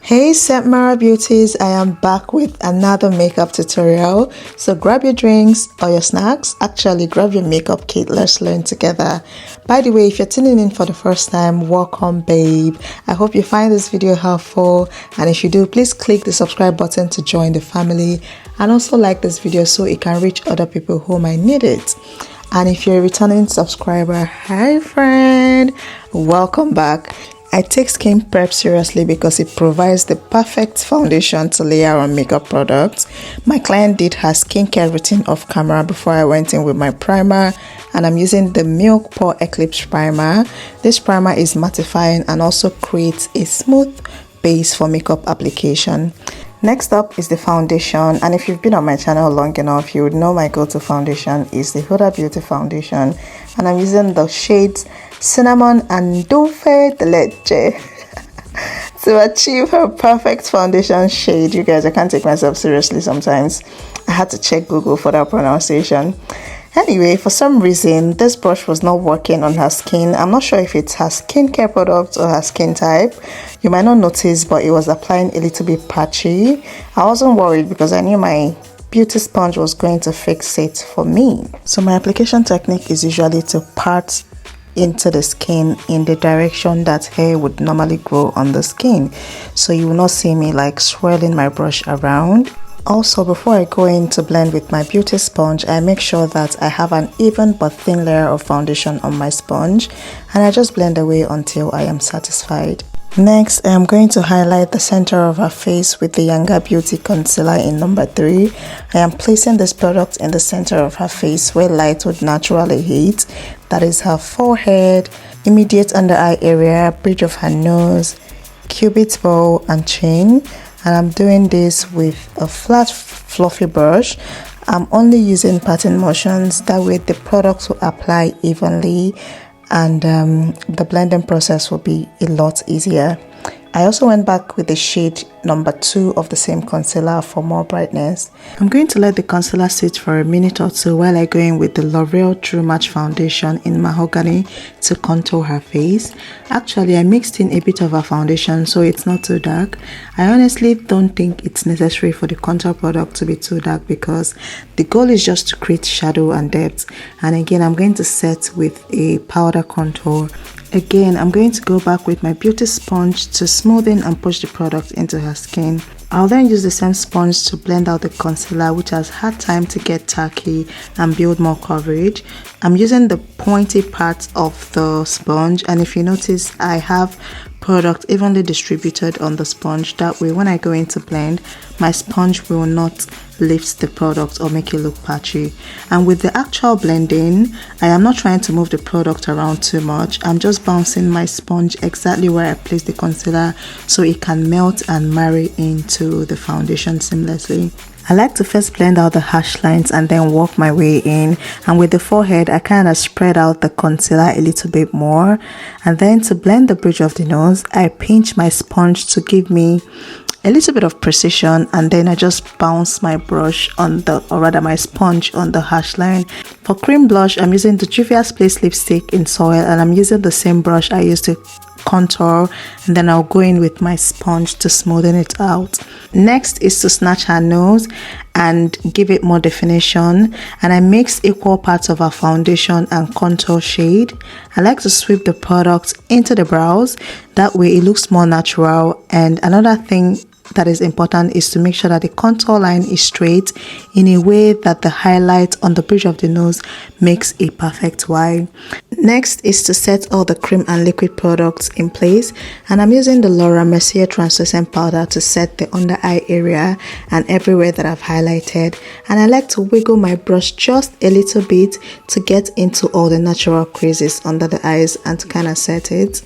Hey Mara Beauties, I am back with another makeup tutorial. So grab your drinks or your snacks, actually grab your makeup kit, let's learn together. By the way, if you're tuning in for the first time, welcome babe. I hope you find this video helpful, and if you do, please click the subscribe button to join the family, and also like this video so it can reach other people who might need it. And if you're a returning subscriber, hi friend, welcome back. I take skin prep seriously because it provides the perfect foundation to layer on makeup products. My client did her skincare routine off camera before I went in with my primer, and I'm using the Milk Pore Eclipse primer. This primer is mattifying and also creates a smooth base for makeup application. Next up is the foundation, and if you've been on my channel long enough, you would know my go-to foundation is the Hudabeauty foundation, and I'm using the shades Cinnamon and Dulce de Leche to achieve her perfect foundation shade. You guys, I can't take myself seriously sometimes. I had to check Google for that pronunciation. Anyway, for some reason, this brush was not working on her skin. I'm not sure if it's her skincare product or her skin type. You might not notice, but it was applying a little bit patchy. I wasn't worried because I knew my beauty sponge was going to fix it for me. So my application technique is usually to part into the skin in the direction that hair would normally grow on the skin. So you will not see me like swirling my brush around. Also, before I go in to blend with my beauty sponge, I make sure that I have an even but thin layer of foundation on my sponge, and I just blend away until I am satisfied. Next, I am going to highlight the center of her face with the Yangabeauty concealer in number 3. I am placing this product in the center of her face where light would naturally hit. That is her forehead, immediate under eye area, bridge of her nose, cupid's bow, and chin. And I'm doing this with a flat fluffy brush. I'm only using pattern motions, that way the product will apply evenly and the blending process will be a lot easier. I also went back with the shade number 2 of the same concealer for more brightness. I'm going to let the concealer sit for a minute or two while I go in with the L'Oreal True Match foundation in mahogany to contour her face. Actually, I mixed in a bit of her foundation so it's not too dark. I honestly don't think it's necessary for the contour product to be too dark because the goal is just to create shadow and depth. And again, I'm going to set with a powder contour. Again, I'm going to go back with my beauty sponge to smoothen and push the product into her skin. I'll then use the same sponge to blend out the concealer, which has had time to get tacky and build more coverage. I'm using the pointy part of the sponge, and if you notice, I have product evenly distributed on the sponge. That way, when I go in to blend, my sponge will not lift the product or make it look patchy. And with the actual blending, I am not trying to move the product around too much. I'm just bouncing my sponge exactly where I place the concealer so it can melt and marry into the foundation seamlessly. I like to first blend out the harsh lines and then work my way in, and with the forehead I kind of spread out the concealer a little bit more, and then to blend the bridge of the nose I pinch my sponge to give me a little bit of precision, and then I just bounce my brush on the, or rather my sponge on the harsh line. For cream blush, I'm using the Juviasplace lipstick in soil, and I'm using the same brush I used to contour, and then I'll go in with my sponge to smoothen it out. Next is to snatch her nose and give it more definition, and I mix equal parts of her foundation and contour shade. I like to sweep the product into the brows, that way it looks more natural. And another thing that is important is to make sure that the contour line is straight in a way that the highlight on the bridge of the nose makes a perfect Y. Next is to set all the cream and liquid products in place, and I'm using the Lauramercier translucent powder to set the under eye area and everywhere that I've highlighted, and I like to wiggle my brush just a little bit to get into all the natural creases under the eyes and to kind of set it.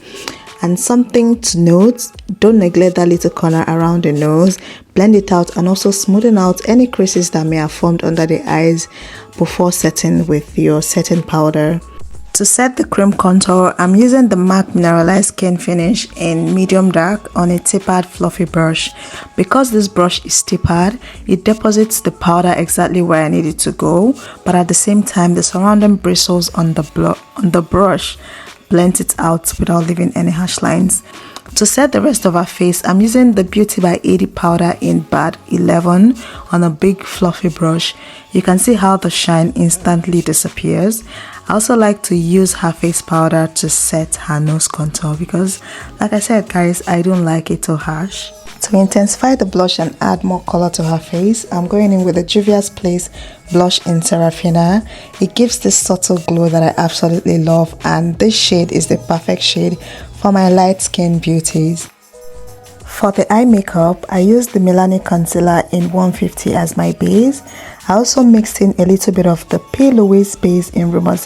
And something to note, don't neglect that little corner around the nose. Blend it out and also smoothen out any creases that may have formed under the eyes before setting with your setting powder. To set the cream contour, I'm using the MAC Mineralized Skin Finish in medium dark on a tapered fluffy brush. Because this brush is tapered, it deposits the powder exactly where I need it to go, but at the same time the surrounding bristles on the brush blends it out without leaving any harsh lines. To set the rest of her face, I'm using the Beautybyad powder in bad 11 on a big fluffy brush. You can see how the shine instantly disappears. I also like to use her face powder to set her nose contour because, like I said guys, I don't like it too harsh. To intensify the blush and add more color to her face, I'm going in with the Juviasplace blush in Serafina. It gives this subtle glow that I absolutely love, and this shade is the perfect shade for my light skin beauties. For the eye makeup, I used the Milani concealer in 150 as my base. I also mixed in a little bit of the Plouise base in Rumour.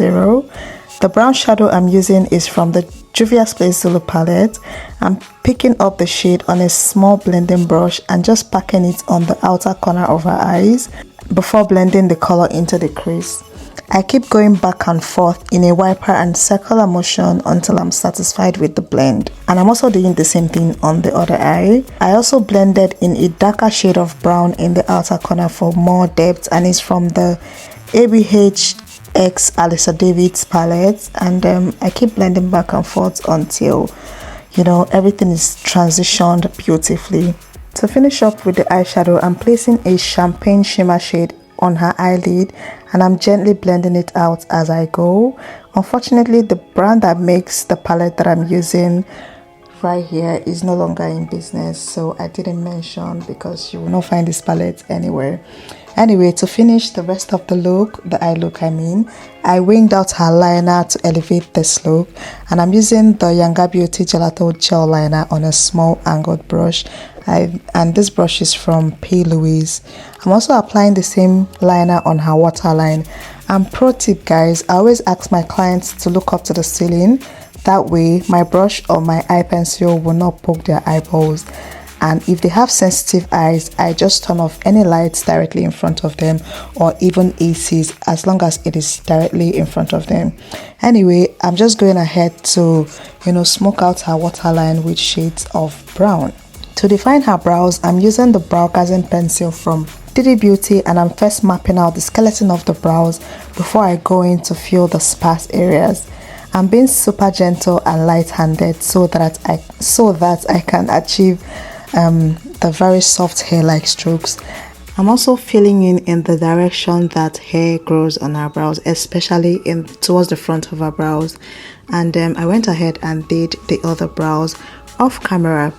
The brown shadow I'm using is from the Juviasplace Zulu palette. I'm picking up the shade on a small blending brush and just packing it on the outer corner of her eyes before blending the color into the crease. I keep going back and forth in a wiper and circular motion until I'm satisfied with the blend. And I'm also doing the same thing on the other eye. I also blended in a darker shade of brown in the outer corner for more depth, and it's from the ABH X Alyssa Davids palette, and I keep blending back and forth until, you know, everything is transitioned beautifully. To finish up with the eyeshadow, I'm placing a champagne shimmer shade on her eyelid and I'm gently blending it out as I go. Unfortunately, the brand that makes the palette that I'm using right here is no longer in business, so I didn't mention because you will not find this palette anywhere. Anyway, to finish the rest of the look, the eye look I winged out her liner to elevate this look, and I'm using the Yangabeauty gelato gel liner on a small angled brush, and this brush is from Plouise. I'm also applying the same liner on her waterline. And pro tip guys, I always ask my clients to look up to the ceiling. That way my brush or my eye pencil will not poke their eyeballs. And if they have sensitive eyes, I just turn off any lights directly in front of them, or even ACs, as long as it is directly in front of them. Anyway, I'm just going ahead to, smoke out her waterline with shades of brown. To define her brows, I'm using the browgasm pencil from Didibeauty, and I'm first mapping out the skeleton of the brows before I go in to fill the sparse areas. I'm being super gentle and light-handed so that I can achieve the very soft hair-like strokes. I'm also filling in the direction that hair grows on our brows, especially towards the front of our brows. And I went ahead and did the other brows off camera.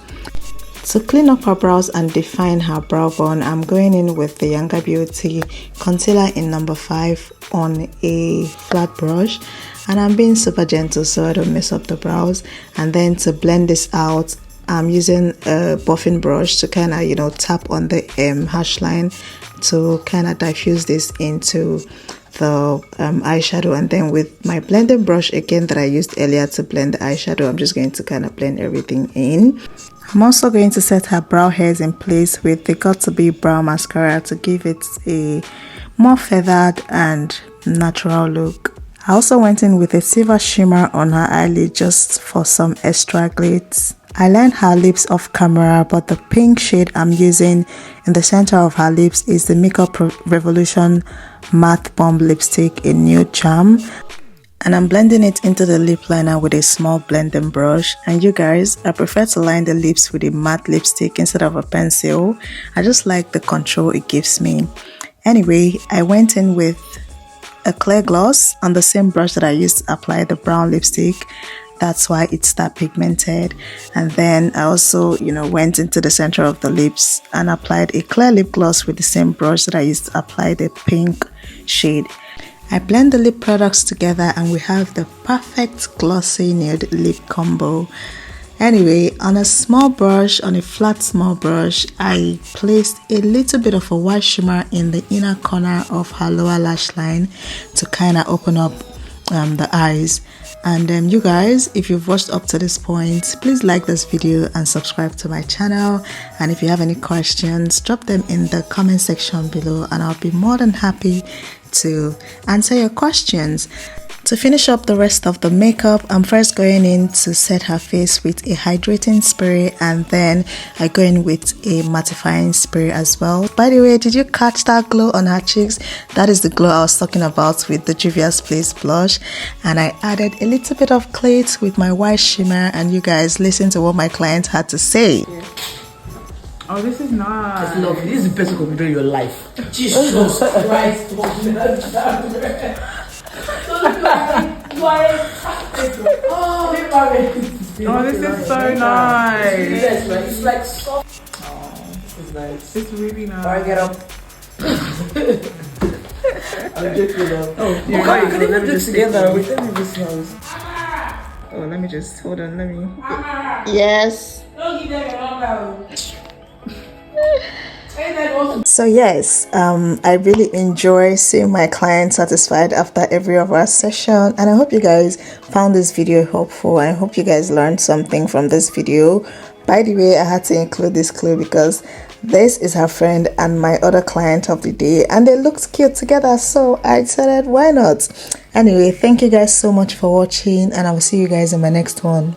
To clean up her brows and define her brow bone, I'm going in with the Yangabeauty concealer in number 5 on a flat brush, and I'm being super gentle so I don't mess up the brows. And then to blend this out, I'm using a buffing brush to kind of tap on the hash line to kind of diffuse this into the eyeshadow. And then with my blending brush again that I used earlier to blend the eyeshadow, I'm just going to kind of blend everything in. I'm also going to set her brow hairs in place with the Got To Be brow mascara to give it a more feathered and natural look. I also went in with a silver shimmer on her eyelid just for some extra glitz. I lined her lips off camera, but the pink shade I'm using in the center of her lips is the Makeuprevolution Matte Bomb Lipstick in Nude Charm. And I'm blending it into the lip liner with a small blending brush. And you guys, I prefer to line the lips with a matte lipstick instead of a pencil. I just like the control it gives me. Anyway, I went in with a clear gloss on the same brush that I used to apply the brown lipstick. That's why it's that pigmented. And then I also, went into the center of the lips and applied a clear lip gloss with the same brush that I used to apply the pink shade. I blend the lip products together and we have the perfect glossy nude lip combo. Anyway, on a flat small brush, I placed a little bit of a white shimmer in the inner corner of her lower lash line to kind of open up the eyes. And you guys, if you've watched up to this point, please like this video and subscribe to my channel. And if you have any questions, drop them in the comment section below and I'll be more than happy to answer your questions. To finish up the rest of the makeup, I'm first going in to set her face with a hydrating spray, and then I go in with a mattifying spray as well. By the way, did you catch that glow on her cheeks? That is the glow I was talking about with the Juviasplace blush. And I added a little bit of claret with my white shimmer, and you guys listen to what my client had to say. Oh, this is nice. It's lovely. This is the best computer in your life. Jesus Christ. Oh, this is so nice. Yes, man. It's like soft. Oh, this is nice. It's really nice. Alright, get up. I'm joking now. Oh, yeah, right. Can even do it together? Wait, let me just smells. Oh, let me just hold on. Let me. Yes. Don't give them your number. So yes, I really enjoy seeing my clients satisfied after every of our session, and I hope you guys found this video helpful. I hope you guys learned something from this video. By the way, I had to include this clue because this is her friend and my other client of the day, and they looked cute together, so I decided why not. Anyway, thank you guys so much for watching, and I will see you guys in my next one.